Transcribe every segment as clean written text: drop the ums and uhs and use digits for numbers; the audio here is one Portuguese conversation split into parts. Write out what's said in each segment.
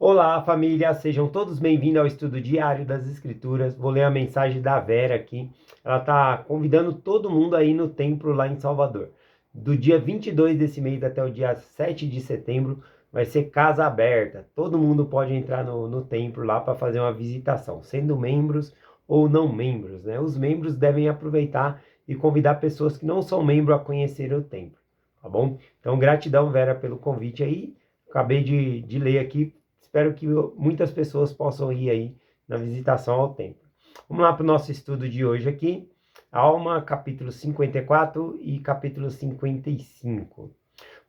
Olá, família, sejam todos bem-vindos ao estudo diário das Escrituras. Vou ler a mensagem da Vera aqui. Ela está convidando todo mundo aí no templo lá em Salvador. Do dia 22 desse mês até o dia 7 de setembro, vai ser casa aberta. Todo mundo pode entrar no templo lá para fazer uma visitação, sendo membros ou não membros, né? Os membros devem aproveitar e convidar pessoas que não são membros a conhecer o templo, tá bom? Então, gratidão, Vera, pelo convite aí. Acabei de ler aqui. Espero que muitas pessoas possam ir aí na visitação ao templo. Vamos lá para o nosso estudo de hoje aqui. Alma, capítulo 54 e capítulo 55.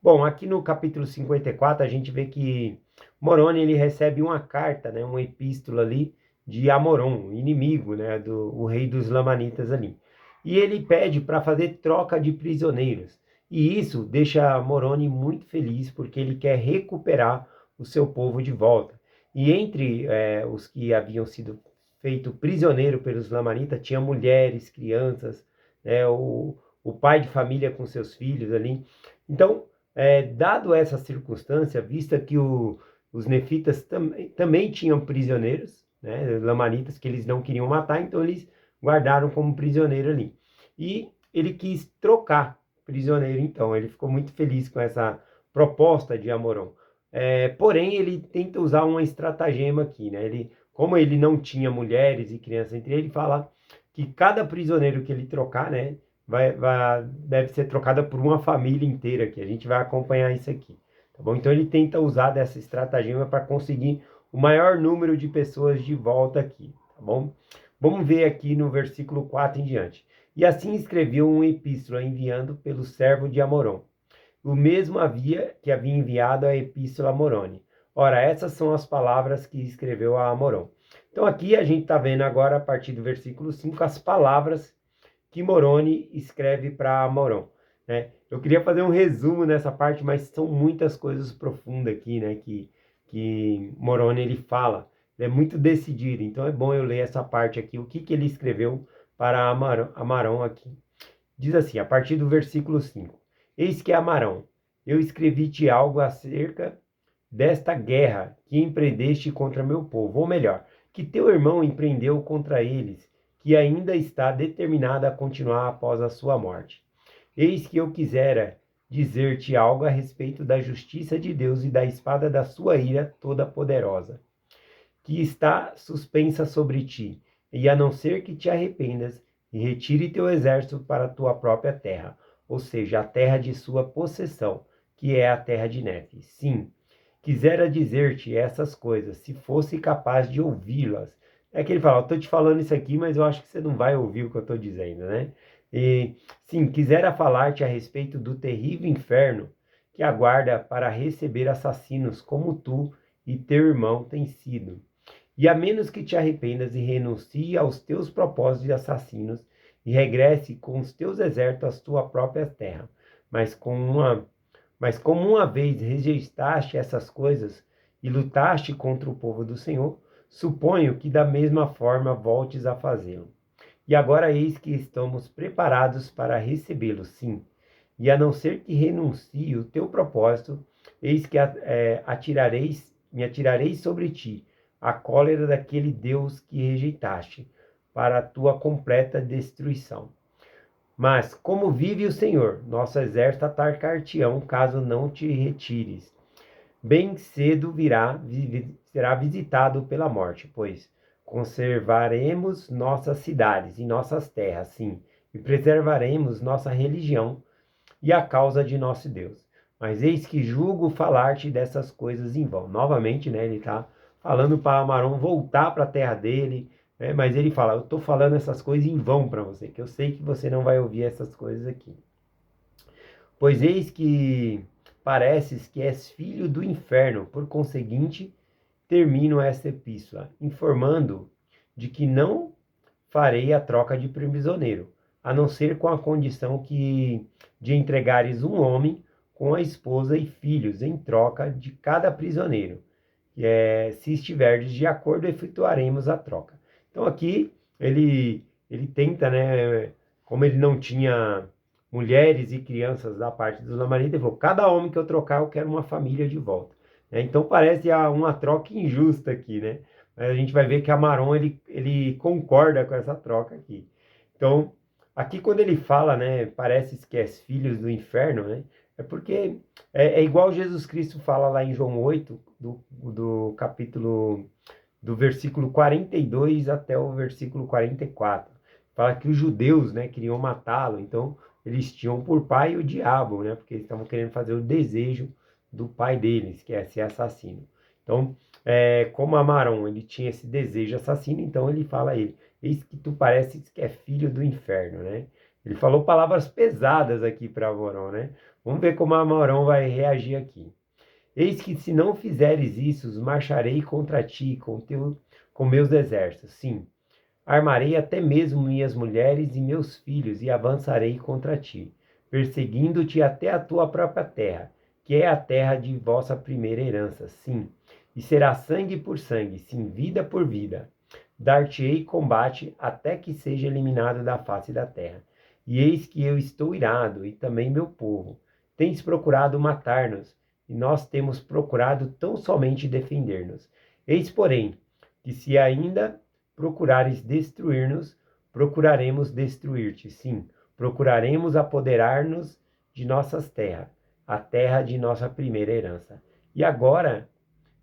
Bom, aqui no capítulo 54 a gente vê que Moroni ele recebe uma carta, né, uma epístola ali de Amoron, inimigo, né, o rei dos Lamanitas ali. E ele pede para fazer troca de prisioneiros. E isso deixa Moroni muito feliz porque ele quer recuperar o seu povo de volta. E entre os que haviam sido feito prisioneiro pelos Lamanitas, tinha mulheres, crianças, né, o pai de família com seus filhos ali. Então, dado essa circunstância, vista que os nefitas também tinham prisioneiros, né, lamanitas, que eles não queriam matar, então eles guardaram como prisioneiro ali. E ele quis trocar prisioneiro, então, ele ficou muito feliz com essa proposta de Amoron. Porém, ele tenta usar uma estratagema aqui, né? Como ele não tinha mulheres e crianças entre ele, fala que cada prisioneiro que ele trocar, né, deve ser trocada por uma família inteira aqui. A gente vai acompanhar isso aqui, tá bom? Então ele tenta usar dessa estratagema para conseguir o maior número de pessoas de volta aqui, tá bom? Vamos ver aqui no versículo 4 em diante. E assim escreveu uma epístola enviando pelo servo de Amoron. O mesmo que havia enviado a epístola a Moroni. Ora, essas são as palavras que escreveu a Amoron. Então aqui a gente está vendo agora, a partir do versículo 5, as palavras que Moroni escreve para Amoron, né? Eu queria fazer um resumo nessa parte, mas são muitas coisas profundas aqui, né? Que Moroni ele fala. Ele é muito decidido, então é bom eu ler essa parte aqui, o que ele escreveu para Amarão aqui. Diz assim, a partir do versículo 5. Eis que Amarão, eu escrevi-te algo acerca desta guerra que empreendeste contra meu povo, ou melhor, que teu irmão empreendeu contra eles, que ainda está determinada a continuar após a sua morte. Eis que eu quisera dizer-te algo a respeito da justiça de Deus e da espada da sua ira toda poderosa, que está suspensa sobre ti, e a não ser que te arrependas e retire teu exército para a tua própria terra, ou seja, a terra de sua possessão, que é a terra de Nefe. Sim, quisera dizer-te essas coisas, se fosse capaz de ouvi-las. É que ele fala, eu estou te falando isso aqui, mas eu acho que você não vai ouvir o que eu estou dizendo, né? E, sim, quisera falar-te a respeito do terrível inferno que aguarda para receber assassinos como tu e teu irmão têm sido. E a menos que te arrependas e renuncie aos teus propósitos de assassinos e regresse com os teus exércitos à tua própria terra. Mas, mas como uma vez rejeitaste essas coisas e lutaste contra o povo do Senhor, suponho que da mesma forma voltes a fazê-lo. E agora eis que estamos preparados para recebê-lo, sim. E a não ser que renuncie o teu propósito, eis que me atirarei sobre ti a cólera daquele Deus que rejeitaste, para a tua completa destruição. Mas, como vive o Senhor, nosso exército atacar-te-ão, caso não te retires. Bem cedo será visitado pela morte, pois conservaremos nossas cidades e nossas terras, sim, e preservaremos nossa religião e a causa de nosso Deus. Mas eis que julgo falar-te dessas coisas em vão. Novamente, né, ele está falando para Amarão voltar para a terra dele, né, mas ele fala, eu estou falando essas coisas em vão para você, que eu sei que você não vai ouvir essas coisas aqui. Pois eis que pareces que és filho do inferno, por conseguinte, termino esta epístola, informando de que não farei a troca de prisioneiro, a não ser com a condição de entregares um homem com a esposa e filhos em troca de cada prisioneiro. Se estiverdes de acordo, efetuaremos a troca. Então aqui ele tenta, né, como ele não tinha mulheres e crianças da parte dos lamanitas, ele falou, cada homem que eu trocar, eu quero uma família de volta. né? Então parece uma troca injusta aqui, né? Mas a gente vai ver que Amaron ele concorda com essa troca aqui. Então, aqui quando ele fala, né, parece que és filhos do inferno, né? É porque é igual Jesus Cristo fala lá em João 8, do capítulo, do versículo 42 até o versículo 44. Fala que os judeus, né, queriam matá-lo, então eles tinham por pai o diabo, né? Porque eles estavam querendo fazer o desejo do pai deles, que é ser assassino. Então, como Amaron, ele tinha esse desejo assassino, então ele fala a ele, eis que tu pareces que é filho do inferno, né? Ele falou palavras pesadas aqui para Amaron, né? Vamos ver como Amaron vai reagir aqui. Eis que se não fizeres isso, marcharei contra ti com meus exércitos. Sim, armarei até mesmo minhas mulheres e meus filhos e avançarei contra ti, perseguindo-te até a tua própria terra, que é a terra de vossa primeira herança. Sim, e será sangue por sangue, sim, vida por vida. Dar-te-ei combate até que seja eliminado da face da terra. E eis que eu estou irado, e também meu povo. Tens procurado matar-nos, e nós temos procurado tão somente defender-nos. Eis, porém, que se ainda procurares destruir-nos, procuraremos destruir-te. Sim, procuraremos apoderar-nos de nossas terras, a terra de nossa primeira herança. E agora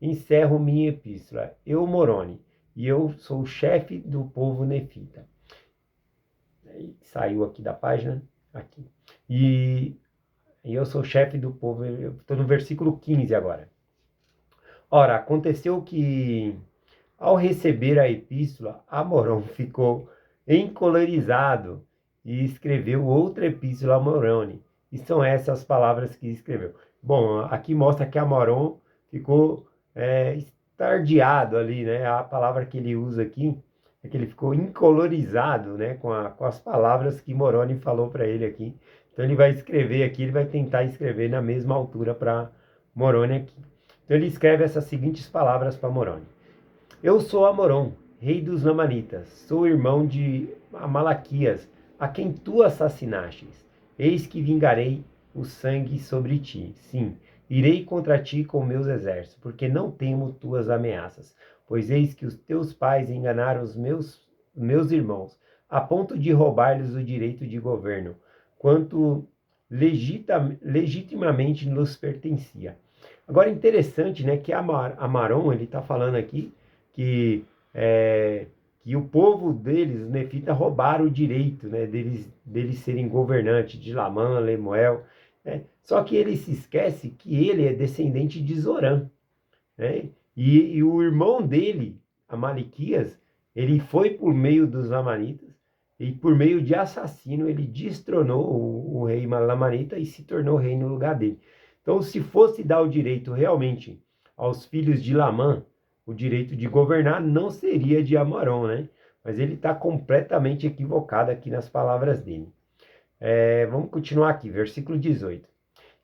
encerro minha epístola. Eu, Moroni, e eu sou o chefe do povo nefita. Saiu aqui da página, aqui. E eu sou chefe do povo, estou no versículo 15 agora. Ora, aconteceu que, ao receber a epístola, Amorão ficou encolerizado e escreveu outra epístola a Moroni. E são essas palavras que escreveu. Bom, aqui mostra que Amorão ficou estardeado ali, né? A palavra que ele usa aqui é que ele ficou encolorizado, né? Com as palavras que Moroni falou para ele aqui. Então ele vai escrever aqui, ele vai tentar escrever na mesma altura para Moroni aqui. Então ele escreve essas seguintes palavras para Moroni. Eu sou Amoron, rei dos Lamanitas, sou irmão de Amalequias, a quem tu assassinastes. Eis que vingarei o sangue sobre ti. Sim, irei contra ti com meus exércitos, porque não temo tuas ameaças. Pois eis que os teus pais enganaram os meus irmãos, a ponto de roubar-lhes o direito de governo, quanto legitimamente nos pertencia. Agora, interessante, né, que Amaron, ele está falando aqui que, é, que o povo deles, os nefitas, roubaram o direito, né, deles serem governantes de Lamã, Lemuel, né? Só que ele se esquece que ele é descendente de Zorã, né? E o irmão dele, Amalequias, ele foi por meio dos Lamanitas e por meio de assassino ele destronou o rei Lamanita e se tornou rei no lugar dele. Então, se fosse dar o direito realmente aos filhos de Lamã, o direito de governar não seria de Amorão, né? Mas ele está completamente equivocado aqui nas palavras dele. Vamos continuar aqui, versículo 18.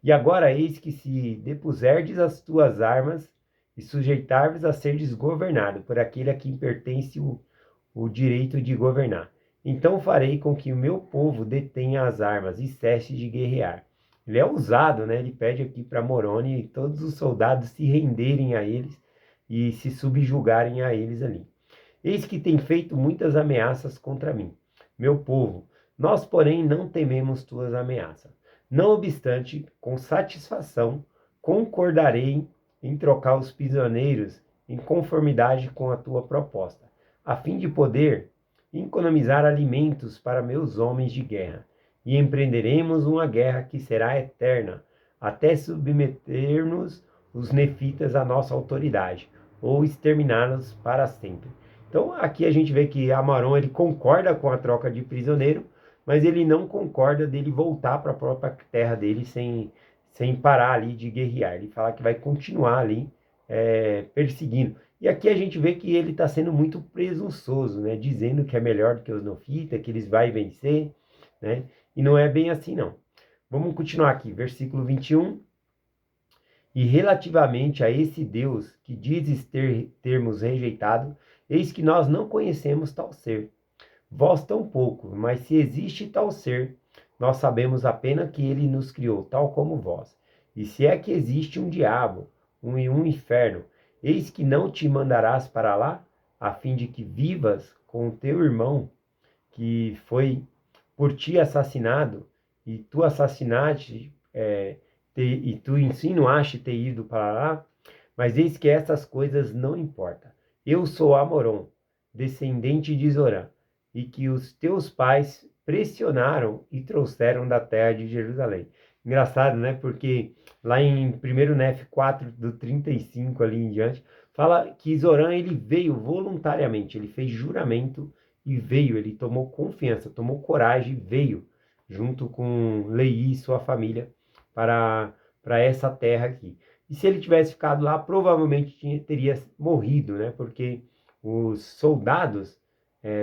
E agora eis que se depuserdes as tuas armas e sujeitar-vos a seres governado por aquele a quem pertence o direito de governar. Então farei com que o meu povo detenha as armas e cesse de guerrear. Ele é ousado, né? Ele pede aqui para Moroni todos os soldados se renderem a eles e se subjugarem a eles ali. Eis que tem feito muitas ameaças contra mim, meu povo. Nós, porém, não tememos tuas ameaças. Não obstante, com satisfação, concordarei em trocar os prisioneiros em conformidade com a tua proposta, a fim de poder economizar alimentos para meus homens de guerra. E empreenderemos uma guerra que será eterna, até submetermos os nefitas à nossa autoridade, ou exterminá-los para sempre. Então, aqui a gente vê que Amaron ele concorda com a troca de prisioneiro, mas ele não concorda dele voltar para a própria terra dele sem parar ali de guerrear. Ele fala que vai continuar ali perseguindo. E aqui a gente vê que ele está sendo muito presunçoso, né? Dizendo que é melhor do que os nefitas, que eles vão vencer, né? E não é bem assim, não. Vamos continuar aqui, versículo 21. E relativamente a esse Deus que dizes termos rejeitado, eis que nós não conhecemos tal ser. Vós tampouco, mas se existe tal ser, nós sabemos apenas que ele nos criou, tal como vós. E se é que existe um diabo, um inferno. Eis que não te mandarás para lá, a fim de que vivas com o teu irmão, que foi por ti assassinado, e tu assassinaste, e tu insinuaste ter ido para lá, mas eis que essas coisas não importam. Eu sou Amoron, descendente de Zorã, e que os teus pais pressionaram e trouxeram da terra de Jerusalém. Engraçado, né? Porque lá em 1 Nef 4, do 35 ali em diante, fala que Zorã ele veio voluntariamente, ele fez juramento e veio, ele tomou confiança, tomou coragem e veio junto com Leí e sua família para essa terra aqui. E se ele tivesse ficado lá, provavelmente teria morrido, né? Porque os soldados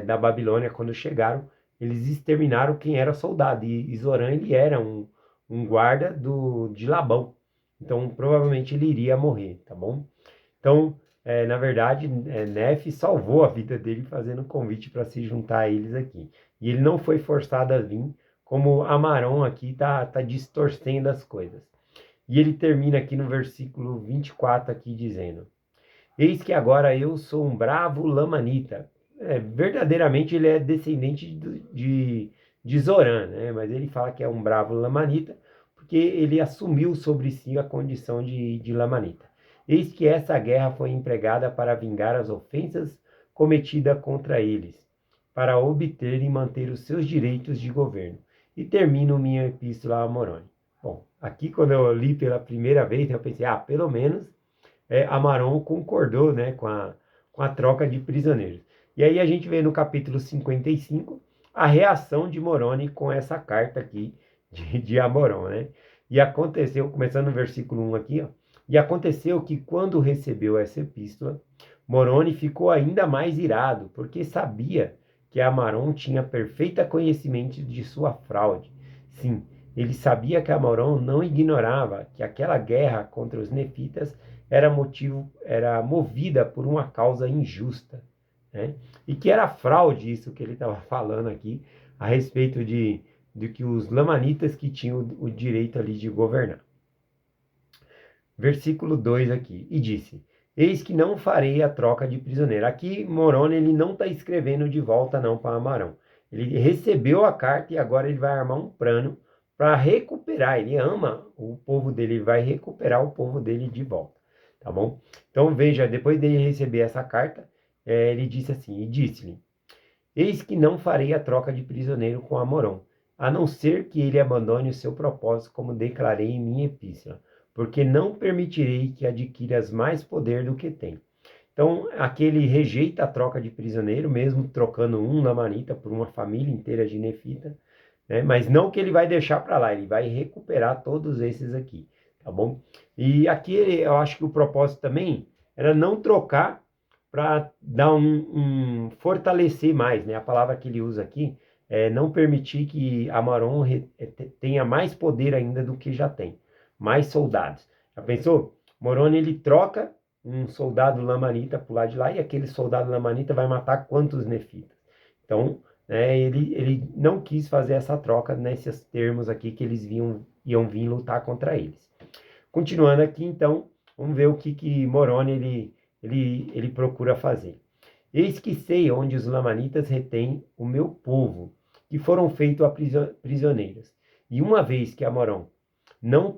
da Babilônia, quando chegaram, eles exterminaram quem era soldado. E Zorã, ele era um guarda de Labão. Então, provavelmente ele iria morrer, tá bom? Então, na verdade, Nef salvou a vida dele fazendo um convite para se juntar a eles aqui. E ele não foi forçado a vir, como Amarão aqui tá distorcendo as coisas. E ele termina aqui no versículo 24 aqui dizendo: Eis que agora eu sou um bravo lamanita. Verdadeiramente ele é descendente de Zorã, né? Mas ele fala que é um bravo lamanita, porque ele assumiu sobre si a condição de lamanita. Eis que essa guerra foi empregada para vingar as ofensas cometidas contra eles, para obter e manter os seus direitos de governo. E termino minha epístola a Moroni. Bom, aqui quando eu li pela primeira vez, eu pensei, pelo menos Amaron concordou, né, com a troca de prisioneiros. E aí a gente vê no capítulo 55 a reação de Moroni com essa carta aqui de Amoron, né? E aconteceu, começando no versículo 1 aqui, ó, e aconteceu que quando recebeu essa epístola, Moroni ficou ainda mais irado, porque sabia que Amaron tinha perfeito conhecimento de sua fraude. Sim, ele sabia que Amaron não ignorava que aquela guerra contra os nefitas era movida por uma causa injusta, né? E que era fraude isso que ele estava falando aqui, a respeito de que os lamanitas que tinham o direito ali de governar. Versículo 2 aqui, e disse, eis que não farei a troca de prisioneiro. Aqui Moroni ele não está escrevendo de volta não para Amarão. Ele recebeu a carta e agora ele vai armar um plano para recuperar. Ele ama o povo dele, ele vai recuperar o povo dele de volta. Tá bom? Então veja, depois de receber essa carta, ele disse assim, e disse-lhe, eis que não farei a troca de prisioneiro com Amoron, a não ser que ele abandone o seu propósito, como declarei em minha epístola, porque não permitirei que adquiras mais poder do que tem. Então, aqui ele rejeita a troca de prisioneiro, mesmo trocando um lamanita por uma família inteira de nefita, né? Mas não que ele vai deixar para lá, ele vai recuperar todos esses aqui. Tá bom? E aqui eu acho que o propósito também era não trocar para dar fortalecer mais, né? A palavra que ele usa aqui é não permitir que Amaron tenha mais poder ainda do que já tem, mais soldados. Já pensou? Moroni ele troca um soldado lamanita para o lado de lá e aquele soldado lamanita vai matar quantos nefitas? Então, ele não quis fazer essa troca nesses termos aqui que eles iam vir lutar contra eles. Continuando aqui, então, vamos ver o que Moroni ele procura fazer. Eis que sei onde os lamanitas retêm o meu povo, que foram feitos a prisioneiros. E uma vez que Amorão não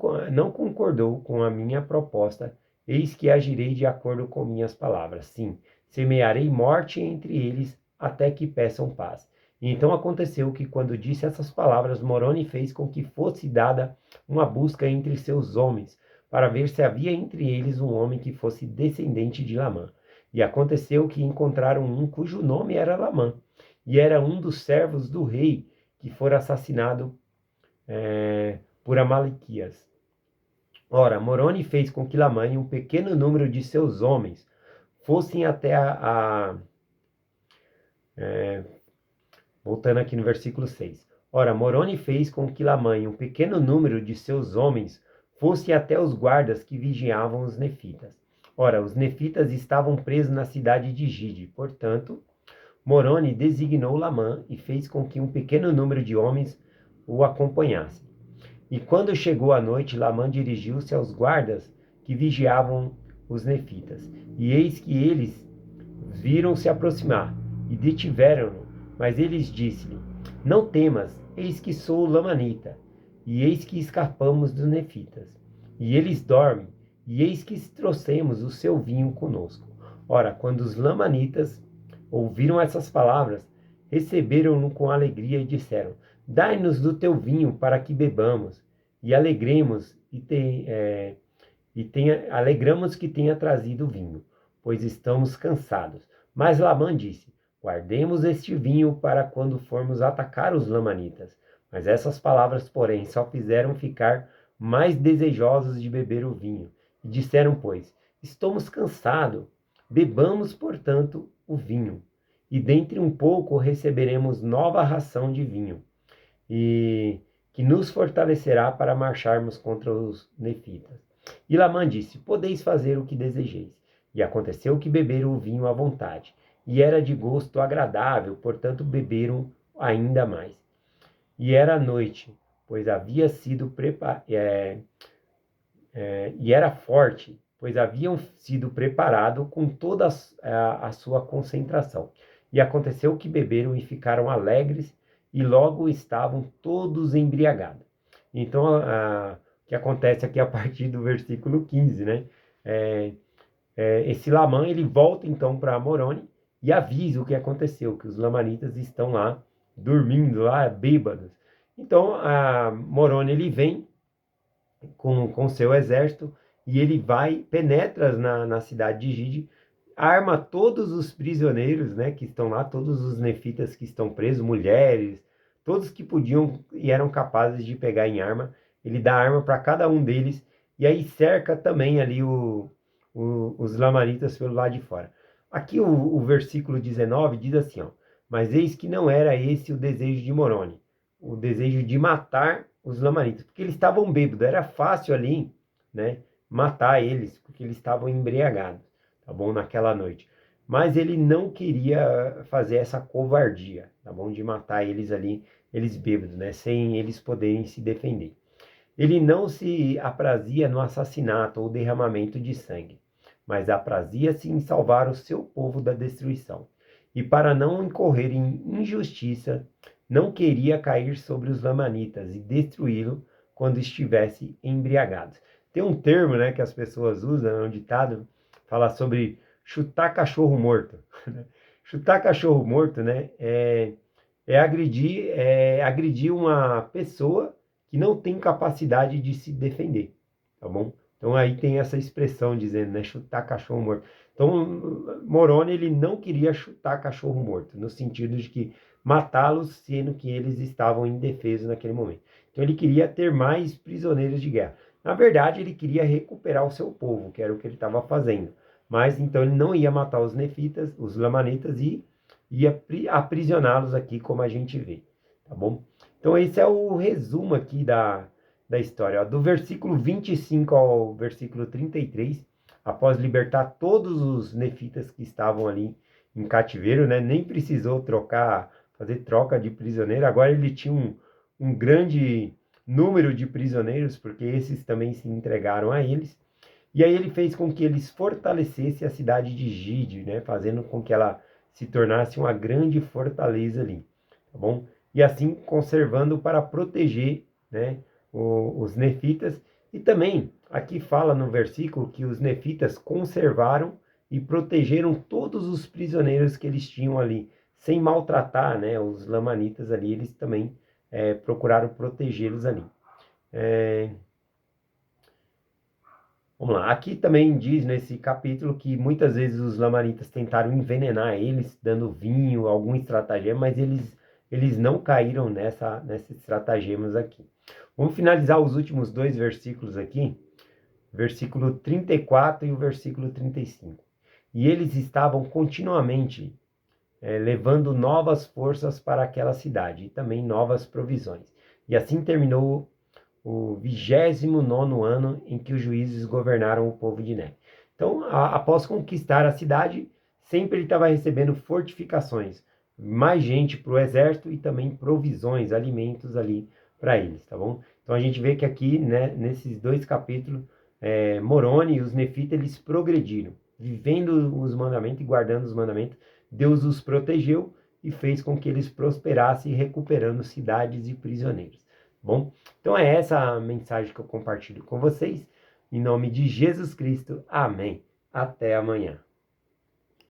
concordou com a minha proposta, eis que agirei de acordo com minhas palavras. Sim, semearei morte entre eles até que peçam paz. E então aconteceu que, quando disse essas palavras, Moroni fez com que fosse dada uma busca entre seus homens, para ver se havia entre eles um homem que fosse descendente de Lamã. E aconteceu que encontraram um cujo nome era Lamã, e era um dos servos do rei que fora assassinado por Amalequias. Ora, Moroni fez com que Lamã e um pequeno número de seus homens fossem até voltando aqui no versículo 6. Ora, Moroni fez com que Lamã e um pequeno número de seus homens fossem até os guardas que vigiavam os nefitas. Ora, os nefitas estavam presos na cidade de Gide. Portanto, Moroni designou Lamã e fez com que um pequeno número de homens o acompanhasse. E quando chegou a noite, Lamã dirigiu-se aos guardas que vigiavam os nefitas. E eis que eles viram se aproximar e detiveram-no. Mas eles disse-lhe: Não temas, eis que sou lamanita, e eis que escapamos dos nefitas. E eles dormem, e eis que trouxemos o seu vinho conosco. Ora, quando os lamanitas ouviram essas palavras, receberam-no com alegria e disseram: Dai-nos do teu vinho para que bebamos, e alegremos alegramos que tenha trazido vinho, pois estamos cansados. Mas Labã disse: Guardemos este vinho para quando formos atacar os lamanitas. Mas essas palavras, porém, só fizeram ficar mais desejosos de beber o vinho. E disseram, pois: Estamos cansados, bebamos, portanto, o vinho. E dentre um pouco receberemos nova ração de vinho, e que nos fortalecerá para marcharmos contra os nefitas. E Lamã disse: Podeis fazer o que desejeis. E aconteceu que beberam o vinho à vontade, e era de gosto agradável, portanto beberam ainda mais. E era noite, pois havia sido e era forte, pois haviam sido preparados com toda a sua concentração. E aconteceu que beberam e ficaram alegres, e logo estavam todos embriagados. Então, o que acontece aqui a partir do versículo 15, né? Esse Lamã, ele volta então para Moroni e avisa o que aconteceu, que os lamanitas estão lá, dormindo lá, bêbados. Então, Moroni, ele vem com seu exército, e ele penetra na cidade de Gide, arma todos os prisioneiros, né, que estão lá, todos os nefitas que estão presos, mulheres, todos que podiam e eram capazes de pegar em arma. Ele dá arma para cada um deles, e aí cerca também ali os lamanitas pelo lado de fora. Aqui o versículo 19 diz assim, ó: Mas eis que não era esse o desejo de Moroni, o desejo de matar os lamanitas, porque eles estavam bêbados, era fácil ali, né, matar eles, porque eles estavam embriagados, tá bom, naquela noite. Mas ele não queria fazer essa covardia, tá bom, de matar eles ali, eles bêbados, né, sem eles poderem se defender. Ele não se aprazia no assassinato ou derramamento de sangue, mas aprazia-se em salvar o seu povo da destruição. E para não incorrer em injustiça, não queria cair sobre os lamanitas e destruí-lo quando estivesse embriagado. Tem um termo, né, que as pessoas usam, um ditado, fala sobre chutar cachorro morto. Chutar cachorro morto, né, agredir uma pessoa que não tem capacidade de se defender, tá bom? Então aí tem essa expressão dizendo, né, chutar cachorro morto. Então Moroni, ele não queria chutar cachorro morto, no sentido de que matá-los, sendo que eles estavam indefesos naquele momento. Então ele queria ter mais prisioneiros de guerra. Na verdade, ele queria recuperar o seu povo, que era o que ele estava fazendo. Mas então ele não ia matar os nefitas, os lamanitas, e ia aprisioná-los aqui, como a gente vê, tá bom? Então esse é o resumo aqui da história. Ó. Do versículo 25 ao versículo 33, após libertar todos os nefitas que estavam ali em cativeiro, né? Nem precisou fazer troca de prisioneiro. Agora ele tinha um grande número de prisioneiros, porque esses também se entregaram a eles. E aí ele fez com que eles fortalecessem a cidade de Gide, né? Fazendo com que ela se tornasse uma grande fortaleza ali, tá bom? E assim conservando para proteger, né, os nefitas. E também aqui fala no versículo que os nefitas conservaram e protegeram todos os prisioneiros que eles tinham ali, sem maltratar, né, os lamanitas ali. Eles também procuraram protegê-los ali. Vamos lá, aqui também diz nesse capítulo que muitas vezes os lamanitas tentaram envenenar eles, dando vinho, algum estratagema, mas eles não caíram nesses estratagemas aqui. Vamos finalizar os últimos dois versículos aqui, versículo 34 e o versículo 35. E eles estavam continuamente levando novas forças para aquela cidade, e também novas provisões. E assim terminou o 29º ano em que os juízes governaram o povo de Nefe. Então, após conquistar a cidade, sempre ele estava recebendo fortificações, mais gente para o exército e também provisões, alimentos ali para eles, tá bom? Então a gente vê que aqui, né, nesses dois capítulos, Moroni e os nefitas, eles progrediram, vivendo os mandamentos e guardando os mandamentos. Deus os protegeu e fez com que eles prosperassem, recuperando cidades e prisioneiros. Bom, então é essa a mensagem que eu compartilho com vocês. Em nome de Jesus Cristo, amém. Até amanhã.